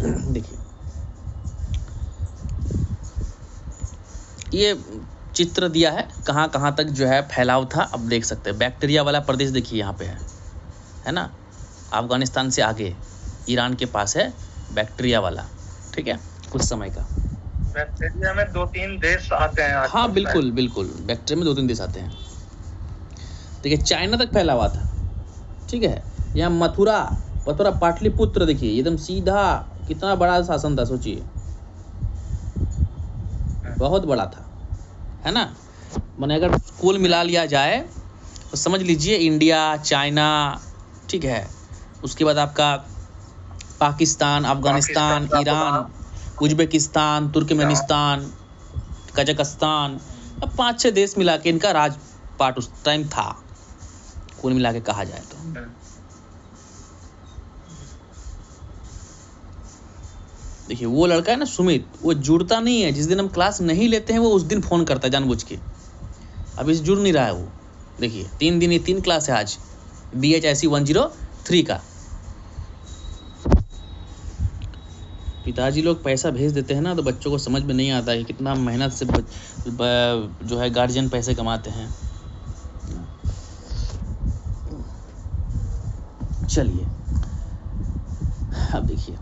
देखिए ये चित्र दिया है कहाँ कहाँ तक जो है फैलाव था, अब देख सकते हैं। बैक्टीरिया वाला प्रदेश देखिए यहाँ पे है ना, अफगानिस्तान से आगे ईरान के पास है बैक्टीरिया वाला, ठीक है, कुछ समय का। बैक्टीरिया में 2-3 देश आते हैं। हाँ बिल्कुल बिल्कुल, बैक्टीरिया में 2-3 देश आते हैं। देखिए चाइना तक फैला हुआ था, ठीक है। यहाँ मथुरा पाटलिपुत्र देखिए एकदम सीधा, कितना बड़ा शासन था सोचिए, बहुत बड़ा था, है ना। मैंने अगर कुल मिला लिया जाए तो समझ लीजिए इंडिया, चाइना, ठीक है, उसके बाद आपका Pakistan, Afghanistan, Iran, Uzbekistan, Turkmenistan, Kazakhstan, अब 5-6 देश मिला के इनका राजपाट उस टाइम था, कुल मिला के कहा जाए तो। देखिए वो लड़का है ना सुमित, वो जुड़ता नहीं है, जिस दिन हम क्लास नहीं लेते हैं वो उस दिन फ़ोन करता है जानबूझ के। अब इस जुड़ नहीं रहा है वो। देखिए 3 दिन 3 क्लास है आज, BHIC 103 का। पिताजी लोग पैसा भेज देते हैं ना तो बच्चों को समझ में नहीं आता है कितना मेहनत से जो है गार्जियन पैसे कमाते हैं। चलिए अब देखिए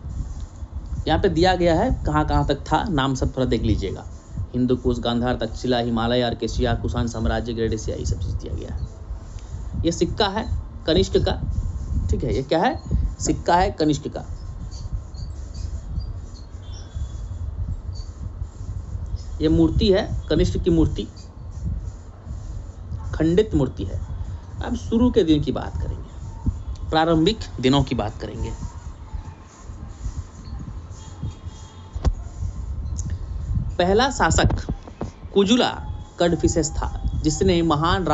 यहाँ पे दिया गया है कहाँ कहाँ तक था, नाम सब थोड़ा देख लीजिएगा। हिंदू कुश, गांधार, तक्षशिला, हिमालय, अर्केशिया, कुषाण साम्राज्य, ग्रेड एशिया, ये सब चीज़ दिया गया है। ये सिक्का है कनिष्क का, ठीक है, ये क्या है, सिक्का है कनिष्क का। ये मूर्ति है कनिष्क की मूर्ति, खंडित मूर्ति है। अब शुरू के दिन की बात करेंगे, प्रारंभिक दिनों की बात करेंगे। पहला शासक कुजुला कड़फिसेस था, जिसने महान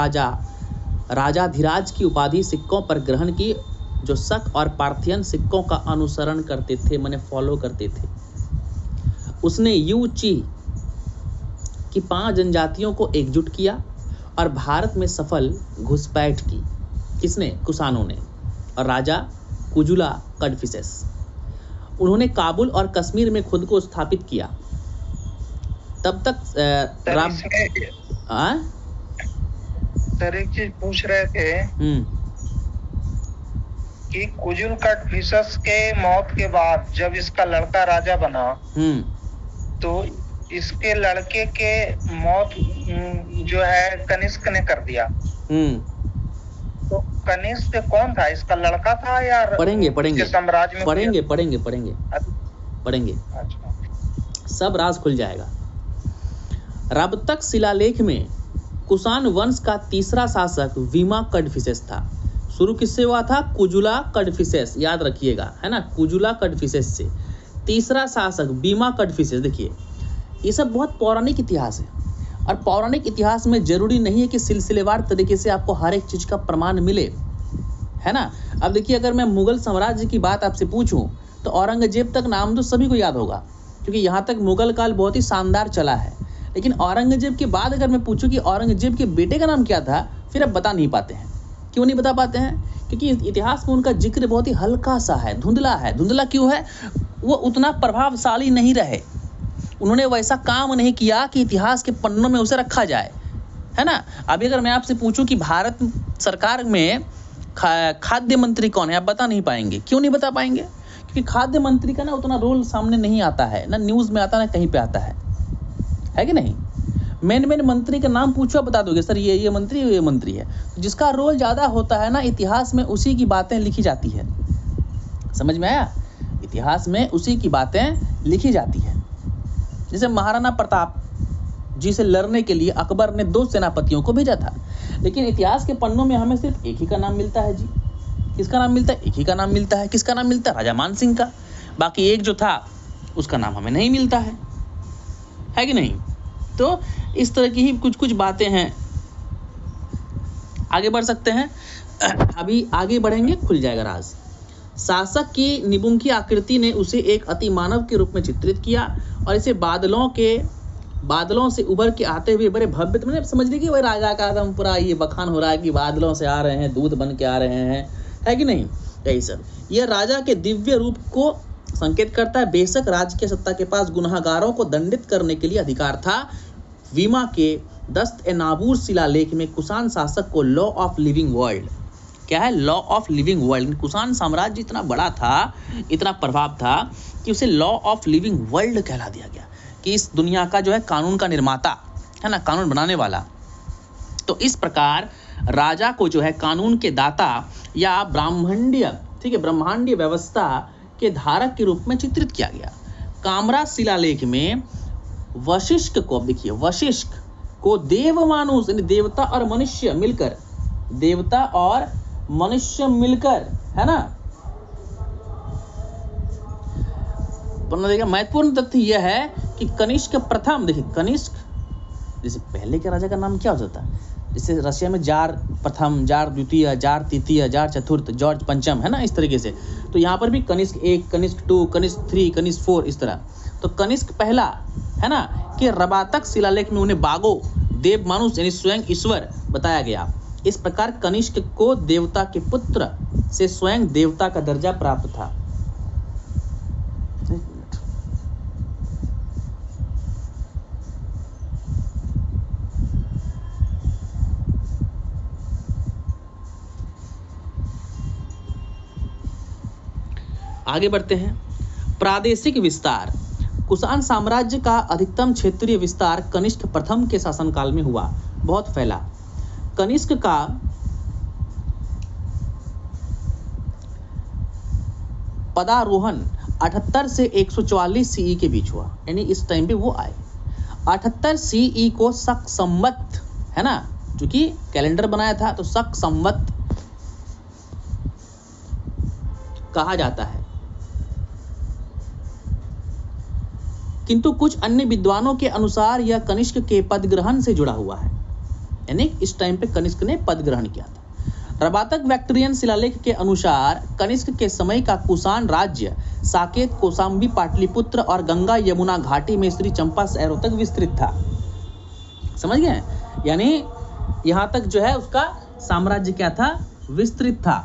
राजाधिराज की उपाधि सिक्कों पर ग्रहण की, जो शक और पार्थियन सिक्कों का अनुसरण करते थे, माने फॉलो करते थे। उसने यू ची की 5 जनजातियों को एकजुट किया और भारत में सफल घुसपैठ की। किसने? कुषाणों ने और राजा कुजुला कड़फिसेस। उन्होंने काबुल और कश्मीर में खुद को स्थापित किया। तब तक सर एक चीज पूछ रहे थे कि कुजुल कड़फिसेस के मौत के बाद जब इसका लड़का राजा बना तो इसके लड़के के मौत जो है कनिष्क ने कर दिया। तो कनिष्क कौन था? इसका लड़का था या पढ़ेंगे साम्राज्य में? पढ़ेंगे अच्छा, सब राज खुल जाएगा। राबतक शिलालेख में कुषाण वंश का तीसरा शासक वीमा कड़फिसेस था। शुरू किससे हुआ था? कुजुला कड़फिसेस, याद रखिएगा, है ना, कुजुला कड़फिसेस से। तीसरा शासक वीमा कड़फिसेस। देखिए ये सब बहुत पौराणिक इतिहास है, और पौराणिक इतिहास में जरूरी नहीं है कि सिलसिलेवार तरीके से आपको हर एक चीज़ का प्रमाण मिले, है ना। अब देखिए अगर मैं मुगल साम्राज्य की बात आपसे पूछूं तो औरंगजेब तक नाम तो सभी को याद होगा, क्योंकि यहाँ तक मुगल काल बहुत ही शानदार चला है। लेकिन औरंगजेब के बाद अगर मैं पूछूं कि औरंगजेब के बेटे का नाम क्या था, फिर अब बता नहीं पाते हैं। क्यों नहीं बता पाते हैं? क्योंकि इतिहास में उनका जिक्र बहुत ही हल्का सा है, धुंधला है। धुंधला क्यों है? वो उतना प्रभावशाली नहीं रहे, उन्होंने वैसा काम नहीं किया कि इतिहास के पन्नों में उसे रखा जाए, है ना। अभी अगर मैं आपसे पूछूं कि भारत सरकार में खाद्य मंत्री कौन है, आप बता नहीं पाएंगे। क्यों नहीं बता पाएंगे? क्योंकि खाद्य मंत्री का ना उतना रोल सामने नहीं आता है, ना न्यूज़ में आता, ना कहीं पे आता है कि नहीं। मेन मंत्री का नाम पूछो, बता दोगे सर ये मंत्री है। जिसका रोल ज़्यादा होता है ना इतिहास में, उसी की बातें लिखी जाती है। समझ में आया? इतिहास में उसी की बातें लिखी जाती है। जैसे महाराणा प्रताप जी से लड़ने के लिए अकबर ने 2 सेनापतियों को भेजा था, लेकिन इतिहास के पन्नों में हमें सिर्फ एक ही का नाम मिलता है जी। किसका नाम मिलता है? एक ही का नाम मिलता है। किसका नाम मिलता है? राजा मान सिंह का। बाकी एक जो था उसका नाम हमें नहीं मिलता है कि नहीं। तो इस तरह की ही कुछ बातें हैं। आगे बढ़ सकते हैं, अभी आगे बढ़ेंगे, खुल जाएगा राज। शासक की निबुंकी आकृति ने उसे एक अति मानव के रूप में चित्रित किया और इसे बादलों से उभर के आते हुए बड़े भव्य, मैंने समझ ली कि वही राजा का एकदम पूरा ये बखान हो रहा है कि बादलों से आ रहे हैं, दूध बन के आ रहे हैं, है कि नहीं। यही सब ये राजा के दिव्य रूप को संकेत करता है बेशक राजकीय सत्ता के पास गुनहगारों को दंडित करने के लिए अधिकार था। वीमा के दस्त-ए-नाबूर शिलालेख में कुषाण शासक को लॉ ऑफ लिविंग वर्ल्ड, क्या है, law of living world. Kushan साम्राज्य इतना बड़ा था, इतना प्रभाव था कि उसे लॉ ऑफ लिविंग वर्ल्ड कहला दिया गया, कि इस दुनिया का जो है कानून का निर्माता है ना, कानून बनाने वाला। तो इस प्रकार राजा को जो है कानून के दाता या ब्राह्मण्य, ठीक है, ब्रह्मांडीय व्यवस्था के धारक के रूप में चित्रित किया गया। कामरा शिलालेख में वशिष्ठ को, देखिए वशिष्ठ को देव मानुष, यानी देवता और मनुष्य मिलकर, देवता और मनुष्य मिलकर, है ना, महत्वपूर्ण तथ्य यह है कि कनिष्क प्रथम, देखिए कनिष्क, जैसे पहले के राजा का नाम क्या हो जाता है, जैसे रशिया में जार प्रथम, जार द्वितीय, जार तृतीय, जार चतुर्थ, जॉर्ज पंचम, है ना, इस तरीके से। तो यहाँ पर भी कनिष्क 1, कनिष्क 2, कनिष्क 3, कनिष्क 4, इस तरह। तो कनिष्क पहला, है ना, कि रबातक शिलालेख में उन्हें बागो, देव मानुष यानी स्वयं ईश्वर बताया गया। इस प्रकार कनिष्क को देवता के पुत्र से स्वयं देवता का दर्जा प्राप्त था। आगे बढ़ते हैं। प्रादेशिक विस्तार। कुषाण साम्राज्य का अधिकतम क्षेत्रीय विस्तार कनिष्क प्रथम के शासनकाल में हुआ, बहुत फैला। कनिष्क का पदारोहण 78 से 144 सीई के बीच हुआ, यानी इस टाइम पे वो आए। 78 सीई को शक संवत, है ना, जो कि कैलेंडर बनाया था, तो शक संवत कहा जाता है। किंतु कुछ अन्य विद्वानों के अनुसार यह कनिष्क के पद ग्रहण से जुड़ा हुआ है, यानी इस टाइम पे कनिष्क ने पद ग्रहण किया था। रबातक वैक्ट्रियन शिलालेख के अनुसार कनिष्क के समय का कुषाण राज्य साकेत, कौशाम्बी, पाटलिपुत्र और गंगा यमुना घाटी में श्री चंपा शहरों तक विस्तृत था। समझ गए, यानी यहां तक जो है उसका साम्राज्य क्या था, विस्तृत था।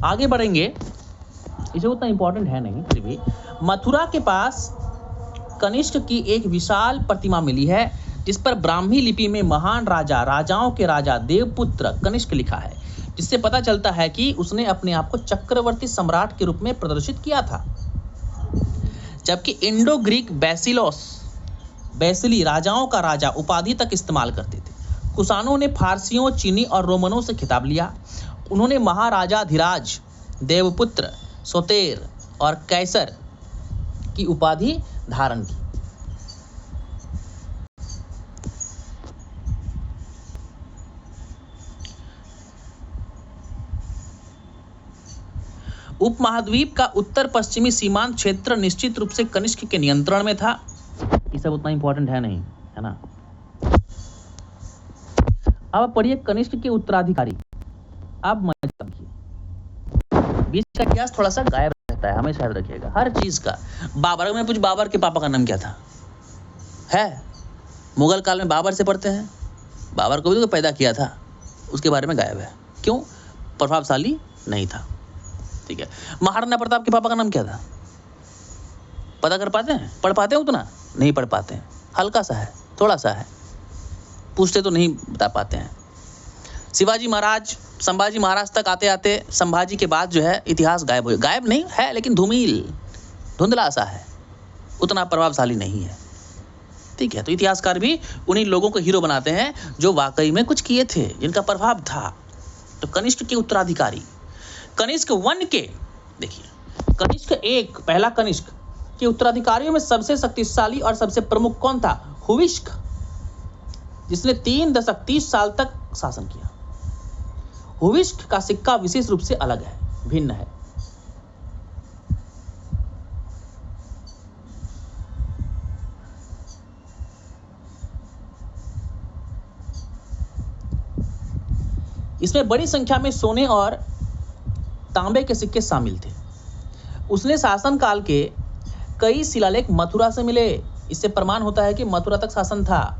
आगे बढ़ेंगे, इसे उतना इंपॉर्टेंट है नहीं, फिर भी मथुरा के पास कनिष्क की एक विशाल प्रतिमा मिली है, जिस पर ब्राह्मी लिपि में महान राजा, राजाओं के राजा, देवपुत्र कनिष्क लिखा है, जिससे पता चलता है कि उसने अपने आप को चक्रवर्ती सम्राट के रूप में प्रदर्शित किया था। जबकि इंडो ग्रीक बैसिली राजाओं का राजा उपाधि तक इस्तेमाल करते थे। कुषाणों ने फारसियों, चीनी और रोमनों से खिताब लिया। उन्होंने महाराजाधिराज, देवपुत्र, सोतेर और कैसर की उपाधि धारण की। उपमहाद्वीप का उत्तर पश्चिमी सीमांत क्षेत्र निश्चित रूप से कनिष्क के नियंत्रण में था। ये सब उतना इंपॉर्टेंट है नहीं, है ना। अब पढ़िए कनिष्क के उत्तराधिकारी। अब मत समझिए, बीच का इतिहास थोड़ा सा गायब रहता है, हमेशा याद रखिएगा हर चीज का। बाबर में पूछ, बाबर के पापा का नाम क्या था, है मुगल काल में बाबर से पढ़ते हैं, बाबर को भी तो पैदा किया था, उसके बारे में गायब है। क्यों? प्रभावशाली नहीं था। ठीक है, महाराणा प्रताप के पापा का नाम क्या था, पता कर पाते हैं, पढ़ पाते हैं, उतना नहीं पढ़ पाते हैं, हल्का सा है, थोड़ा सा है, पूछते तो नहीं बता पाते हैं। शिवाजी महाराज, संभाजी महाराज तक आते आते संभाजी के बाद जो है इतिहास गायब हो, गायब नहीं है लेकिन धूमिल, धुंधला सा है, उतना प्रभावशाली नहीं है। ठीक है, तो इतिहासकार भी उन्हीं लोगों को हीरो बनाते हैं जो वाकई में कुछ किए थे, जिनका प्रभाव था। तो कनिष्क के उत्तराधिकारी कनिष्क वन के, देखिए कनिष्क एक, पहला कनिष्क के उत्तराधिकारियों में सबसे शक्तिशाली और सबसे प्रमुख कौन था? हुविष्क, जिसने 3 दशक 30 साल तक शासन किया। हुविष्क का सिक्का विशेष रूप से अलग है, भिन्न है। इसमें बड़ी संख्या में सोने और तांबे के सिक्के शामिल थे। उसने शासनकाल के कई शिलालेख मथुरा से मिले, इससे प्रमाण होता है कि मथुरा तक शासन था।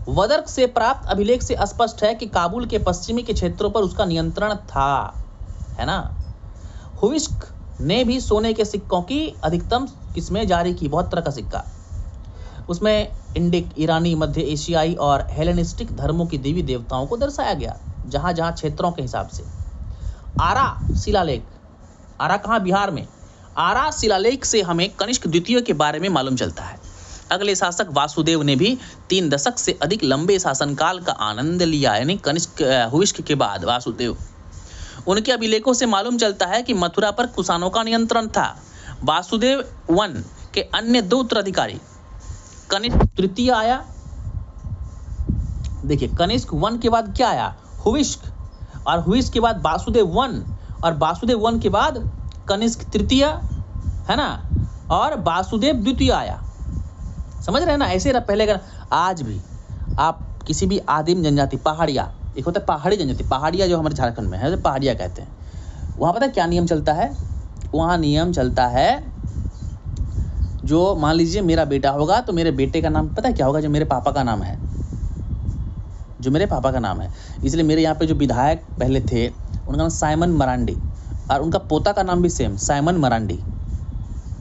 वदर्क से प्राप्त अभिलेख से स्पष्ट है कि काबुल के पश्चिमी के क्षेत्रों पर उसका नियंत्रण था, है ना। हुविष्क ने भी सोने के सिक्कों की अधिकतम किस्में जारी की, बहुत तरह का सिक्का। उसमें इंडिक, ईरानी, मध्य एशियाई और हेलेनिस्टिक धर्मों की देवी देवताओं को दर्शाया गया, जहां जहां क्षेत्रों के हिसाब से। आरा शिलालेख, आरा कहाँ, बिहार में। आरा शिलालेख से हमें कनिष्क द्वितीय के बारे में मालूम चलता है। अगले शासक वासुदेव ने भी 3 दशक से अधिक लंबे शासनकाल का आनंद लिया, यानी कनिष्क हुइष्क के बाद वासुदेव। उनके अभिलेखों से मालूम चलता है कि मथुरा पर कुषाणों का नियंत्रण था। वासुदेव वन के अन्य 2 उत्तराधिकारी, कनिष्क तृतीय आया। देखिए, कनिष्क वन के बाद क्या आया, हुइष्क, और हुइष्क के बाद वासुदेव वन, और वासुदेव वन के बाद कनिष्क तृतीय, है ना, और वासुदेव द्वितीय आया। समझ रहे हैं ना। ऐसे पहले अगर आज भी आप किसी भी आदिम जनजाति, पहाड़िया, एक होता है पहाड़ी जनजाति, पहाड़िया जो हमारे झारखंड में है, तो पहाड़िया कहते हैं, वहाँ पता है क्या नियम चलता है, वहाँ नियम चलता है, जो मान लीजिए मेरा बेटा होगा तो मेरे बेटे का नाम पता है क्या होगा, जो मेरे पापा का नाम है, जो मेरे पापा का नाम है। इसलिए मेरे यहाँ पे जो विधायक पहले थे उनका नाम साइमन मरांडी, और उनका पोता का नाम भी सेम, साइमन मरांडी,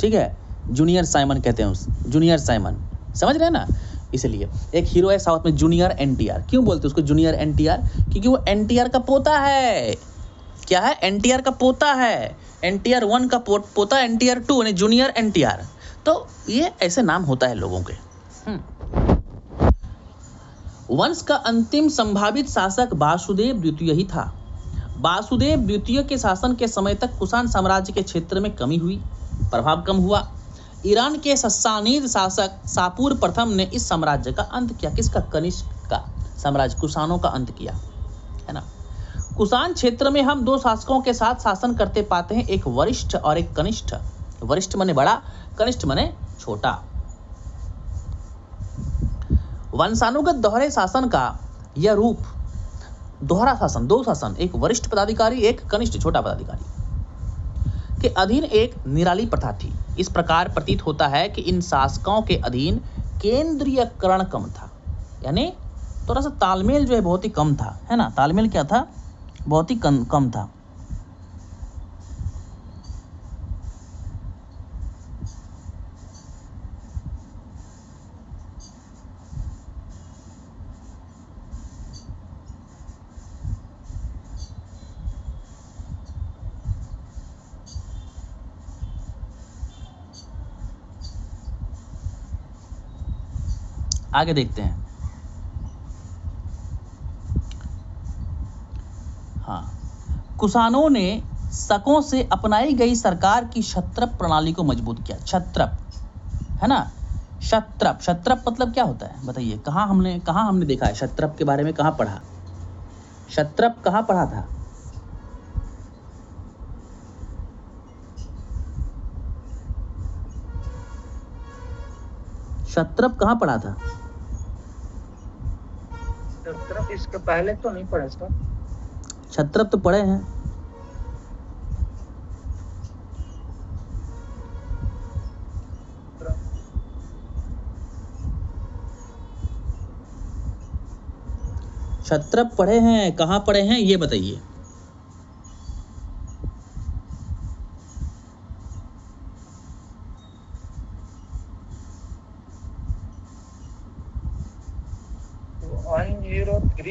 ठीक है, जूनियर साइमन कहते हैं उस, जूनियर साइमन, समझ रहे हैं ना। इसलिए एक हीरो है साउथ में, जूनियर एनटीआर। क्यों बोलते हैं उसको जूनियर एनटीआर, क्योंकि वो एनटीआर का पोता है। क्या है, एनटीआर का पोता है, एनटीआर 1 का पोता, एनटीआर 2 यानी जूनियर एनटीआर। तो ये ऐसे नाम होता है लोगों के। वंश का अंतिम संभावित शासक वासुदेव द्वितीय ही था। वासुदेव द्वितीय के शासन के समय तक कुषाण साम्राज्य के क्षेत्र में कमी हुई, प्रभाव कम हुआ। ईरान के सस्सानीद शासक शापूर प्रथम ने इस साम्राज्य का अंत किया। किसका, कनिष्क का साम्राज्य, कुषाणों का अंत किया, है ना। कुषाण क्षेत्र में हम 2 शासकों के साथ शासन करते पाते हैं, एक वरिष्ठ और एक कनिष्ठ। वरिष्ठ माने बड़ा, कनिष्ठ माने छोटा। वंशानुगत दोहरे शासन का यह रूप, दोहरा शासन, 2 शासन, एक वरिष्ठ पदाधिकारी, एक कनिष्ठ छोटा पदाधिकारी के अधीन एक निराली प्रथा थी। इस प्रकार प्रतीत होता है कि इन शासकों के अधीन केंद्रीयकरण कम था, यानी थोड़ा सा तालमेल जो है बहुत ही कम था, है ना। तालमेल क्या था, बहुत ही कम था। आगे देखते हैं। हाँ, कुषाणों ने शकों से अपनाई गई सरकार की क्षत्रप प्रणाली को मजबूत किया। क्षत्रप, है ना, क्षत्रप, क्षत्रप मतलब क्या होता है बताइए, कहाँ हमने देखा है क्षत्रप के बारे में, कहाँ पढ़ा, क्षत्रप कहाँ पढ़ा था। क्षत्रप कहाँ पढ़ा था, क्षत्रप इसके पहले तो नहीं पढ़े सर। क्षत्रप तो पढ़े हैं। क्षत्रप पढ़े हैं, कहाँ पढ़े हैं ये बताइए।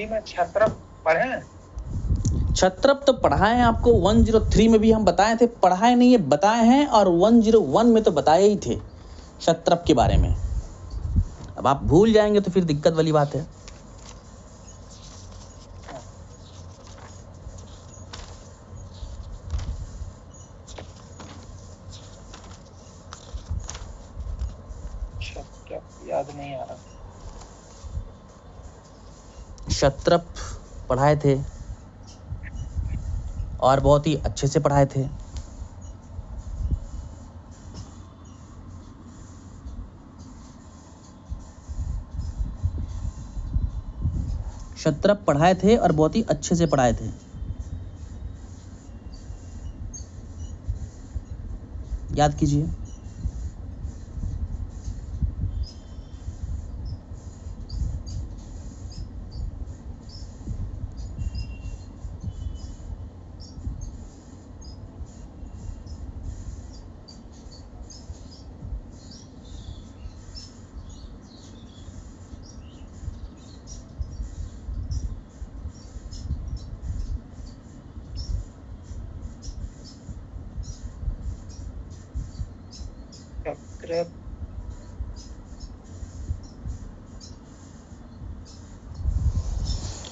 में क्षत्रप पढ़े हैं। क्षत्रप तो पढ़ाए हैं आपको, 103 में भी हम बताए थे, पढ़ाए नहीं है बताए हैं, और 101 में तो बताए ही थे क्षत्रप के बारे में। अब आप भूल जाएंगे तो फिर दिक्कत वाली बात है। याद नहीं आ रहा। क्षत्रप पढ़ाए थे और बहुत ही अच्छे से पढ़ाए थे। क्षत्रप पढ़ाए थे और बहुत ही अच्छे से पढ़ाए थे, याद कीजिए।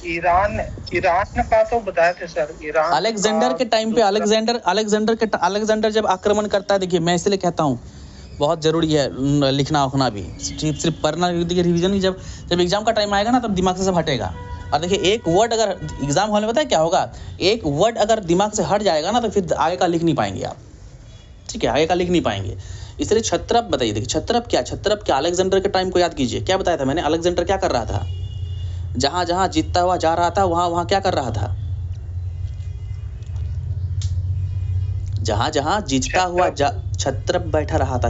ईरान का तो बताए थे सर। ईरान अलेक्जेंडर के टाइम पे अलेक्जेंडर जब आक्रमण करता है, देखिए मैं इसलिए कहता हूँ बहुत जरूरी है लिखना उखना भी, सिर्फ पढ़ना रिवीजन ही जब एग्जाम का टाइम आएगा ना तब दिमाग से सब हटेगा। और देखिए एक वर्ड अगर एग्जाम हॉल में पता है क्या होगा, एक वर्ड अगर दिमाग से हट जाएगा ना तो फिर आगे का लिख नहीं पाएंगे आप, ठीक है, आगे का लिख नहीं पाएंगे। इसलिए क्षत्रप बताइए, देखिए क्षत्रप क्या अलेक्जेंडर के टाइम को याद कीजिए, क्या बताया था मैंने, अलेक्जेंडर क्या कर रहा था, जहां जहां जीतता हुआ जा रहा था वहां वहां क्या कर रहा था, जहां जहां जीतता हुआ क्षत्रप बैठा रहा था,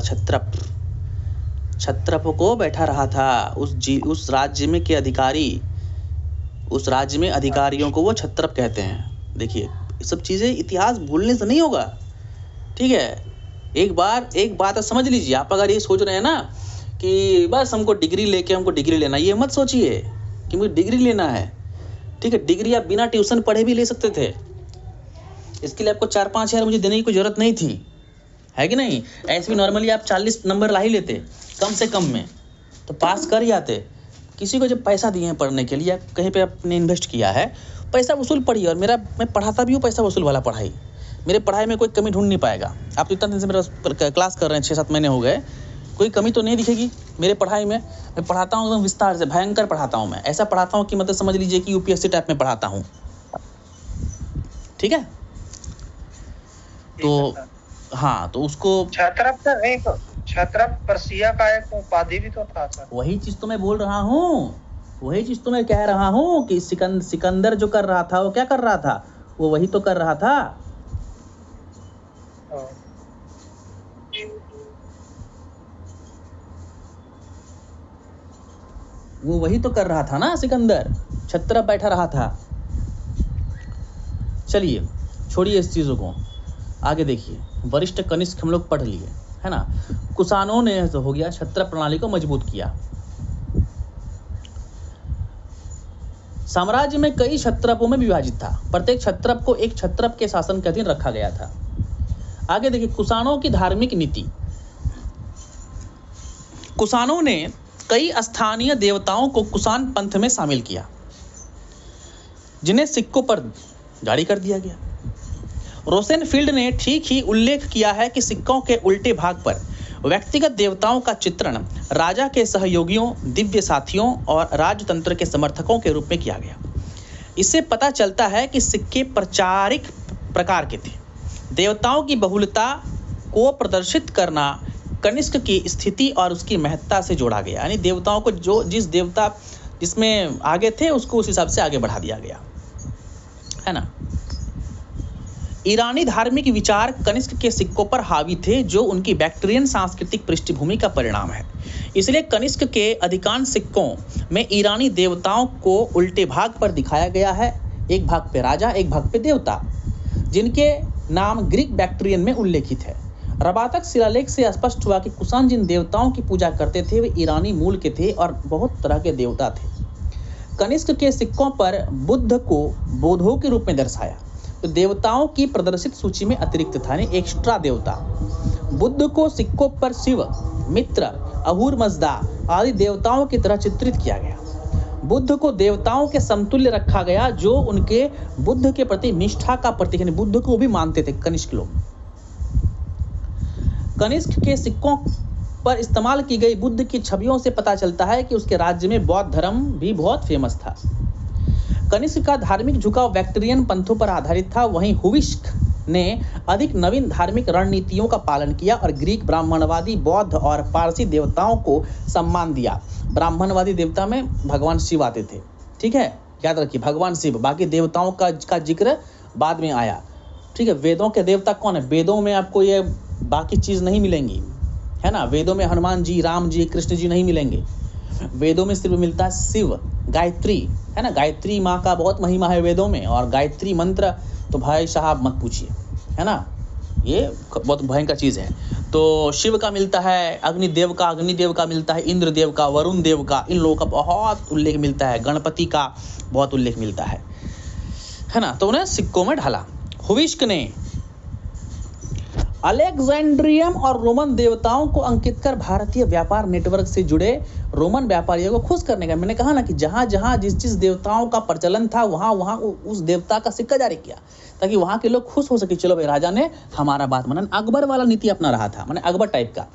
क्षत्रप को बैठा रहा था, उस राज्य में के अधिकारी, उस राज्य में अधिकारियों को वो क्षत्रप कहते हैं। देखिए ये सब चीजें इतिहास भूलने से नहीं होगा, ठीक है। एक बात समझ लीजिए, आप अगर ये सोच रहे हैं ना कि बस हमको डिग्री लेना, ये मत सोचिए कि मुझे डिग्री लेना है, ठीक है। डिग्री आप बिना ट्यूशन पढ़े भी ले सकते थे, इसके लिए आपको 4-5 हज़ार मुझे देने की कोई जरूरत नहीं थी, है कि नहीं। ऐसे भी नॉर्मली आप 40 नंबर ला ही लेते कम से कम में, तो पास कर ही आते। किसी को जब पैसा दिए हैं पढ़ने के लिए, कहीं पे आपने इन्वेस्ट किया है, पैसा वसूल पढ़िए। और मैं पढ़ाता भी हूँ पैसा वसूल वाला पढ़ाई, मेरे पढ़ाई में कोई कमी ढूंढ नहीं पाएगा। आप इतना दिन से मेरा क्लास कर रहे हैं, 6-7 महीने हो गए, कोई कमी तो नहीं दिखेगी मेरे पढ़ाई में। मैं पढ़ाता हूँ एकदम विस्तार से, भयंकर पढ़ाता हूँ मैं, ऐसा पढ़ाता हूँ कि मतलब समझ लीजिए कि यूपीएससी टाइप में पढ़ाता हूँ, ठीक है। तो हाँ, तो उसको क्षत्रप पर्सिया का एक उपाधि भी तो था सर। वही चीज तो मैं बोल रहा हूँ, वही चीज तो मैं कह रहा हूँ कि सिकंदर जो कर रहा था वो क्या कर रहा था, वो वही तो कर रहा था। वो वही तो कर रहा था ना सिकंदर, क्षत्रप बैठा रहा था। चलिए छोड़िए इस चीजों को, आगे देखिए। वरिष्ठ कनिष्क हम लोग पढ़ लिए, है ना। कुषाणों ने तो हो गया क्षत्रप प्रणाली को मजबूत किया। साम्राज्य में कई क्षत्रपों में विभाजित था, प्रत्येक क्षत्रप को एक क्षत्रप के शासन के अधीन रखा गया था। आगे देखिए कुषाणों की धार्मिक नीति। कुषाणों ने कई स्थानीय देवताओं को कुषाण पंथ में शामिल किया, जिन्हें सिक्कों पर जारी कर दिया गया। रोसेनफील्ड ने ठीक ही उल्लेख किया है कि सिक्कों के उल्टे भाग पर व्यक्तिगत देवताओं का चित्रण राजा के सहयोगियों, दिव्य साथियों और राजतंत्र के समर्थकों के रूप में किया गया। इससे पता चलता है कि सिक्के प्रचारिक प्रकार के थे। देवताओं की बहुलता को प्रदर्शित करना कनिष्क की स्थिति और उसकी महत्ता से जोड़ा गया, यानी देवताओं को जिस देवता जिसमें आगे थे उसको उस हिसाब से आगे बढ़ा दिया गया, है ना। ईरानी धार्मिक विचार कनिष्क के सिक्कों पर हावी थे, जो उनकी बैक्ट्रियन सांस्कृतिक पृष्ठभूमि का परिणाम है। इसलिए कनिष्क के अधिकांश सिक्कों में ईरानी देवताओं को उल्टे भाग पर दिखाया गया है, एक भाग पे राजा, एक भाग पे देवता, जिनके नाम ग्रीक बैक्ट्रियन में उल्लेखित है। रबातक शिलालेख से स्पष्ट हुआ कि कुषाण जिन देवताओं की पूजा करते थे वे ईरानी मूल के थे और बहुत तरह के देवता थे। कनिष्क के सिक्कों पर बुद्ध को बोधों के रूप में दर्शाया, तो देवताओं की प्रदर्शित सूची में अतिरिक्त था, यानी एक्स्ट्रा देवता। बुद्ध को सिक्कों पर शिव, मित्र, अहूर मजदा आदि देवताओं की तरह चित्रित किया गया। बुद्ध को देवताओं के समतुल्य रखा गया, जो उनके बुद्ध के प्रति निष्ठा का प्रतीक, यानी बुद्ध को भी मानते थे कनिष्क लोग। कनिष्क के सिक्कों पर इस्तेमाल की गई बुद्ध की छवियों से पता चलता है कि उसके राज्य में बौद्ध धर्म भी बहुत फेमस था। कनिष्क का धार्मिक झुकाव बैक्ट्रियन पंथों पर आधारित था। वहीं हुविस्क ने अधिक नवीन धार्मिक रणनीतियों का पालन किया और ग्रीक, ब्राह्मणवादी, बौद्ध और पारसी देवताओं को सम्मान दिया। ब्राह्मणवादी देवता में भगवान शिव आते थे, ठीक है, याद रखिए, भगवान शिव। बाकी देवताओं का जिक्र बाद में आया, ठीक है। वेदों के देवता कौन है? वेदों में आपको ये बाकी चीज़ नहीं मिलेंगी, है ना। वेदों में हनुमान जी, राम जी, कृष्ण जी नहीं मिलेंगे। वेदों में सिर्फ मिलता है शिव, गायत्री, है ना। गायत्री माँ का बहुत महिमा है वेदों में, और गायत्री मंत्र तो भाई साहब मत पूछिए, है ना, ये बहुत भयंकर चीज़ है। तो शिव का मिलता है, अग्निदेव का मिलता है, इंद्र देव का, वरुण देव का, इन लोगों का बहुत उल्लेख मिलता है, गणपति का बहुत उल्लेख मिलता है ना। तो उन्हें सिक्कों में ढाला। हुविस्क ने अलेक्जेंड्रियम और रोमन देवताओं को अंकित कर भारतीय व्यापार नेटवर्क से जुड़े रोमन व्यापारियों को खुश करने का, मैंने कहा ना कि जहाँ जहाँ जिस देवताओं का प्रचलन था वहाँ वहाँ उस देवता का सिक्का जारी किया ताकि वहाँ के लोग खुश हो सके, चलो भाई राजा ने हमारा बात माना। अकबर वाला नीति अपना रहा था, मैंने अकबर टाइप का,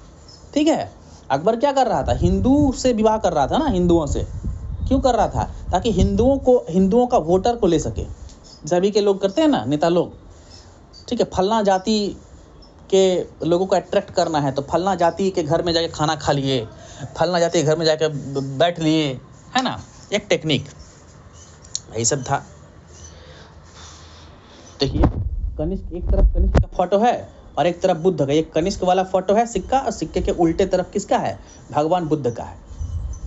ठीक है। अकबर क्या कर रहा था, हिंदू से विवाह कर रहा था ना, हिंदुओं से। क्यों कर रहा था, ताकि हिंदुओं का वोटर को ले सके। सभी के लोग करते हैं ना नेता लोग, ठीक है, फलना जाति के लोगों को अट्रैक्ट करना है तो फलना जाति के घर में जाके खाना खा लिए, फलना जाति के घर में जाके बैठ लिए, है ना, एक टेक्निक यही सब था। देखिए कनिष्क, एक तरफ कनिष्क का फोटो है और एक तरफ बुद्ध का। ये कनिष्क वाला फोटो है सिक्का, और सिक्के के उल्टे तरफ किसका है, भगवान बुद्ध का है,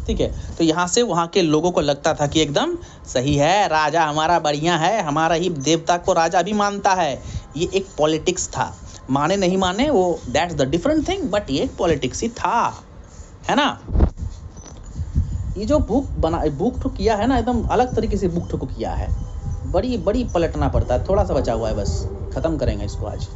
ठीक है। तो यहाँ से वहाँ के लोगों को लगता था कि एकदम सही है, राजा हमारा बढ़िया है, हमारा ही देवता को राजा भी मानता है। ये एक पॉलिटिक्स था, माने नहीं माने वो that's the different thing, but ये एक पॉलिटिक्स ही था, है ना। ये जो बुक ठुक किया है ना, एकदम अलग तरीके से बुक ठुक किया है, बड़ी बड़ी पलटना पड़ता है। थोड़ा सा बचा हुआ है, बस खत्म करेंगे इसको आज।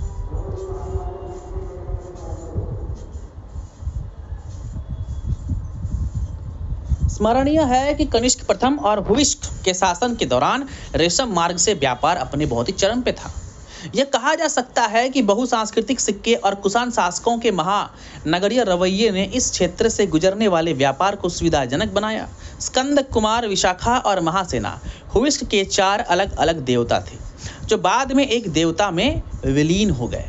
स्मरणीय है कि कनिष्क प्रथम और हुविष्क के शासन के दौरान रेशम मार्ग से व्यापार अपने बहुत ही चरम पे था। यह कहा जा सकता है कि बहुसांस्कृतिक सिक्के और कुषाण शासकों के महानगरीय रवैये ने इस क्षेत्र से गुजरने वाले व्यापार को सुविधाजनक बनाया। स्कंद कुमार, विशाखा और महासेना हुविष्क के 4 अलग अलग देवता थे, जो बाद में एक देवता में विलीन हो गए,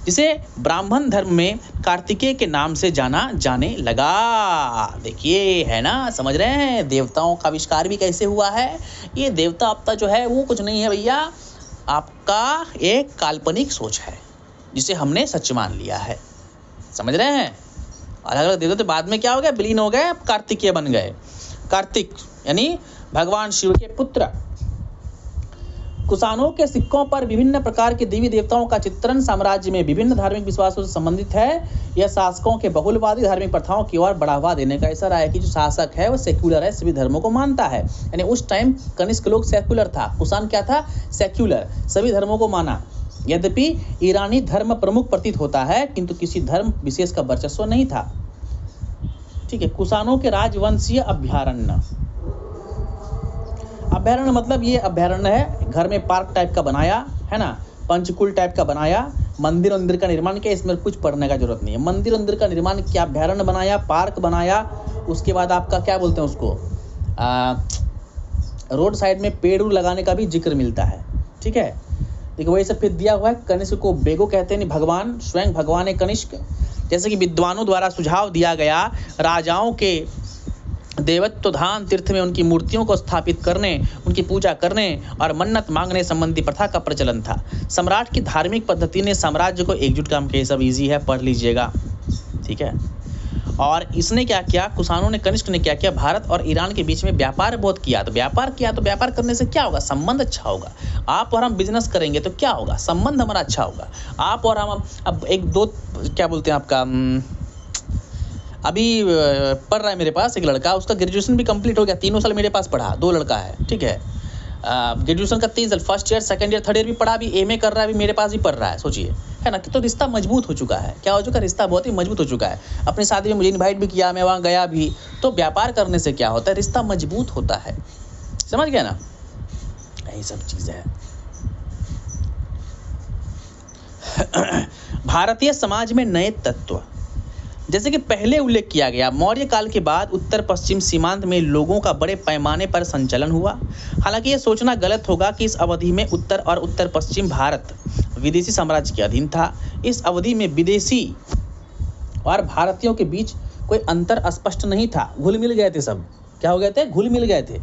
जिसे ब्राह्मण धर्म में कार्तिकेय के नाम से जाना जाने लगा। देखिए है ना, समझ रहे हैं देवताओं का आविष्कार भी कैसे हुआ है। ये देवता अपता जो है वो कुछ नहीं है भैया, आपका एक काल्पनिक सोच है जिसे हमने सच मान लिया है, समझ रहे हैं। अलग अलग देवता तो बाद में क्या हो गया, विलीन हो गए, कार्तिकेय बन गए। कार्तिक यानी भगवान शिव के पुत्र। कुषाणों के सिक्कों पर विभिन्न प्रकार के देवी देवताओं का चित्रण साम्राज्य में विभिन्न धार्मिक विश्वासों से संबंधित है। यह शासकों के बहुलवादी धार्मिक प्रथाओं की ओर बढ़ावा देने का इशारा है कि जो शासक है वो सेक्युलर है, सभी धर्मों को मानता है। यानी उस टाइम कनिष्क लोग सेक्युलर था, कुषाण क्या था, सेक्युलर, सभी धर्मों को माना। यद्यपि ईरानी धर्म प्रमुख प्रतीत होता है, किंतु किसी धर्म विशेष का वर्चस्व नहीं था, ठीक है। कुषाणों के राजवंशीय अभ्यारण्य मतलब ये अभ्यारण्य है, घर में पार्क टाइप का बनाया है ना, पंचकुल टाइप का बनाया, मंदिर का निर्माण किया। इसमें कुछ पढ़ने का जरूरत नहीं है। मंदिर का निर्माण किया, अभ्यारण्य बनाया, पार्क बनाया, उसके बाद आपका क्या बोलते हैं उसको, रोड साइड में पेड़ लगाने का भी जिक्र मिलता है, ठीक है। देखो वही सब फिर दिया हुआ है। कनिष्क को बेगो कहते हैं, भगवान स्वयं भगवान है कनिष्क। जैसे कि विद्वानों द्वारा सुझाव दिया गया, राजाओं के देवत्व धाम तीर्थ में उनकी मूर्तियों को स्थापित करने, उनकी पूजा करने और मन्नत मांगने संबंधी प्रथा का प्रचलन था। सम्राट की धार्मिक पद्धति ने साम्राज्य को एकजुट काम किया। सब इजी है, पढ़ लीजिएगा, ठीक है। और इसने क्या किया, कुषाणों ने, कनिष्क ने क्या किया, भारत और ईरान के बीच में व्यापार बहुत किया। तो व्यापार करने से क्या होगा, संबंध अच्छा होगा। आप और हम बिजनेस करेंगे तो क्या होगा, संबंध हमारा अच्छा होगा। आप और हम अब एक दो क्या बोलते हैं आपका, अभी पढ़ रहा है मेरे पास एक लड़का, उसका ग्रेजुएशन भी कंप्लीट हो गया, 3 साल मेरे पास पढ़ा, 2 लड़का है, ठीक है। ग्रेजुएशन का 3 साल, first year, second year, third year भी पढ़ा, अभी एमए कर रहा है, अभी मेरे पास ही पढ़ रहा है, सोचिए, है ना। तो रिश्ता मजबूत हो चुका है। क्या हो चुका है, रिश्ता बहुत ही मजबूत हो चुका है। अपनी शादी में मुझे इन्वाइट भी किया, मैं वहाँ गया भी। तो व्यापार करने से क्या होता है, रिश्ता मजबूत होता है, समझ गया ना, यही सब चीज़ है। भारतीय समाज में नए तत्व, जैसे कि पहले उल्लेख किया गया, मौर्य काल के बाद उत्तर पश्चिम सीमांत में लोगों का बड़े पैमाने पर संचलन हुआ। हालांकि यह सोचना गलत होगा कि इस अवधि में उत्तर और उत्तर पश्चिम भारत विदेशी साम्राज्य के अधीन था। इस अवधि में विदेशी और भारतीयों के बीच कोई अंतर स्पष्ट नहीं था, घुल मिल गए थे सब। क्या हो गए थे, घुल मिल गए थे,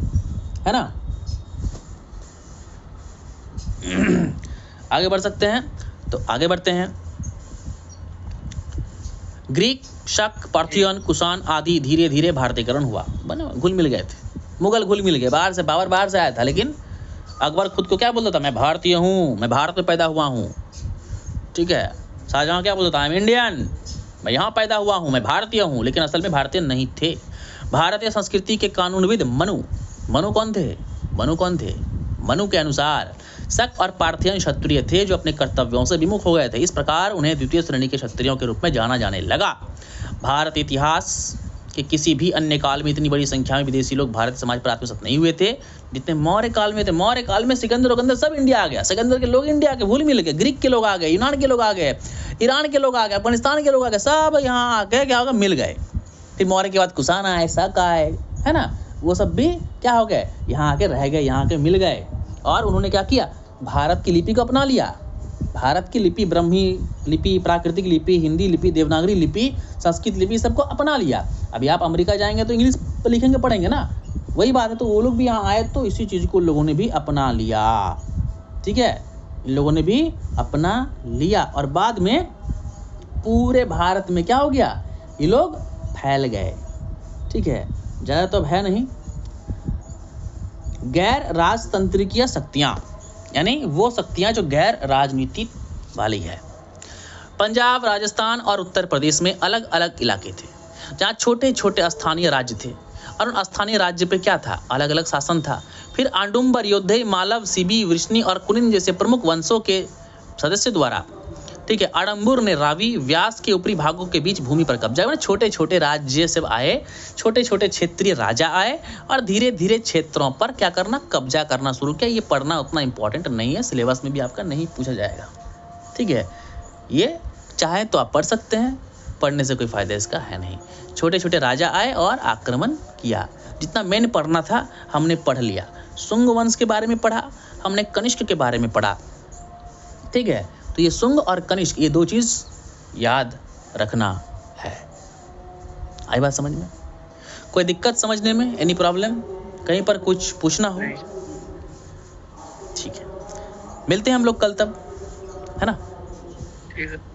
है ना। आगे बढ़ सकते हैं, तो आगे बढ़ते हैं। ग्रीक, शक, पार्थियन, कुषाण आदि धीरे धीरे भारतीयकरण हुआ, बने घुल मिल गए थे। मुगल घुल मिल गए, बाबर बाहर से आया था, लेकिन अकबर खुद को क्या बोलता था, मैं भारतीय हूँ, मैं भारत में पैदा हुआ हूँ, ठीक है। शाहजहां क्या बोलता था, आई एम इंडियन, मैं यहाँ पैदा हुआ हूँ, मैं भारतीय हूँ, लेकिन असल में भारतीय नहीं थे। भारतीय संस्कृति के कानूनविद मनु कौन थे, मनु के अनुसार शक और पार्थियन क्षत्रिय थे जो अपने कर्तव्यों से विमुख हो गए थे। इस प्रकार उन्हें द्वितीय श्रेणी के क्षत्रियों के रूप में जाना जाने लगा। भारत इतिहास के किसी भी अन्य काल में इतनी बड़ी संख्या में विदेशी लोग भारतीय समाज पर आत्मसात नहीं हुए थे जितने मौर्य काल में थे। मौर्य काल में सिकंदर उकंदर सब इंडिया आ गया, सिकंदर के लोग इंडिया के भूल मिल गए, ग्रीक के लोग आ गए, यूनान के लोग आ गए, ईरान के लोग आ गए, अफगानिस्तान के लोग आ गए, सब यहाँ आके क्या होगा, मिल गए। फिर मौर्य के बाद कुषाण आए, शक आए, है ना, वो सब भी क्या हो गए, यहाँ आके रह गए, यहाँ आके मिल गए। और उन्होंने क्या किया, भारत की लिपि को अपना लिया। भारत की लिपि, ब्रह्मी लिपि, प्राकृतिक लिपि, हिंदी लिपि, देवनागरी लिपि, संस्कृत लिपि, सबको अपना लिया। अभी आप अमेरिका जाएंगे तो इंग्लिश लिखेंगे, पढ़ेंगे ना, वही बात है। तो वो लोग भी यहाँ आए तो इसी चीज़ को लोगों ने भी अपना लिया। ठीक है, इन लोगों ने भी अपना लिया और बाद में पूरे भारत में क्या हो गया, ये लोग फैल गए। ठीक है, ज़्यादा तो अब है नहीं। गैर राजतंत्रीय शक्तियाँ, यानी वो शक्तियाँ जो गैर राजनीति वाली है। पंजाब, राजस्थान और उत्तर प्रदेश में अलग अलग इलाके थे जहाँ छोटे छोटे स्थानीय राज्य थे और उन स्थानीय राज्य पे क्या था, अलग अलग शासन था। फिर आडुम्बर, योद्धे, मालव, सिबी, वृष्णि और कुनिन जैसे प्रमुख वंशों के सदस्य द्वारा, ठीक है, आडम्बर ने रावी, व्यास के ऊपरी भागों के बीच भूमि पर कब्जा। मैंने छोटे छोटे राज्य सब आए, छोटे छोटे क्षेत्रीय राजा आए और धीरे धीरे क्षेत्रों पर क्या करना, कब्जा करना शुरू किया। ये पढ़ना उतना इंपॉर्टेंट नहीं है, सिलेबस में भी आपका नहीं पूछा जाएगा। ठीक है, ये चाहे तो आप पढ़ सकते हैं, पढ़ने से कोई फायदा इसका है नहीं। छोटे छोटे राजा आए और आक्रमण किया। जितना मेन पढ़ना था हमने पढ़ लिया। शुंग वंश के बारे में पढ़ा हमने, कनिष्क के बारे में पढ़ा। ठीक है, तो ये शुंग और कनिष्क, ये दो चीज़ याद रखना है। आई बात समझ में? कोई दिक्कत समझने में, एनी प्रॉब्लम, कहीं पर कुछ पूछना हो? ठीक है, मिलते हैं हम लोग कल तब, है ना? ठीक है।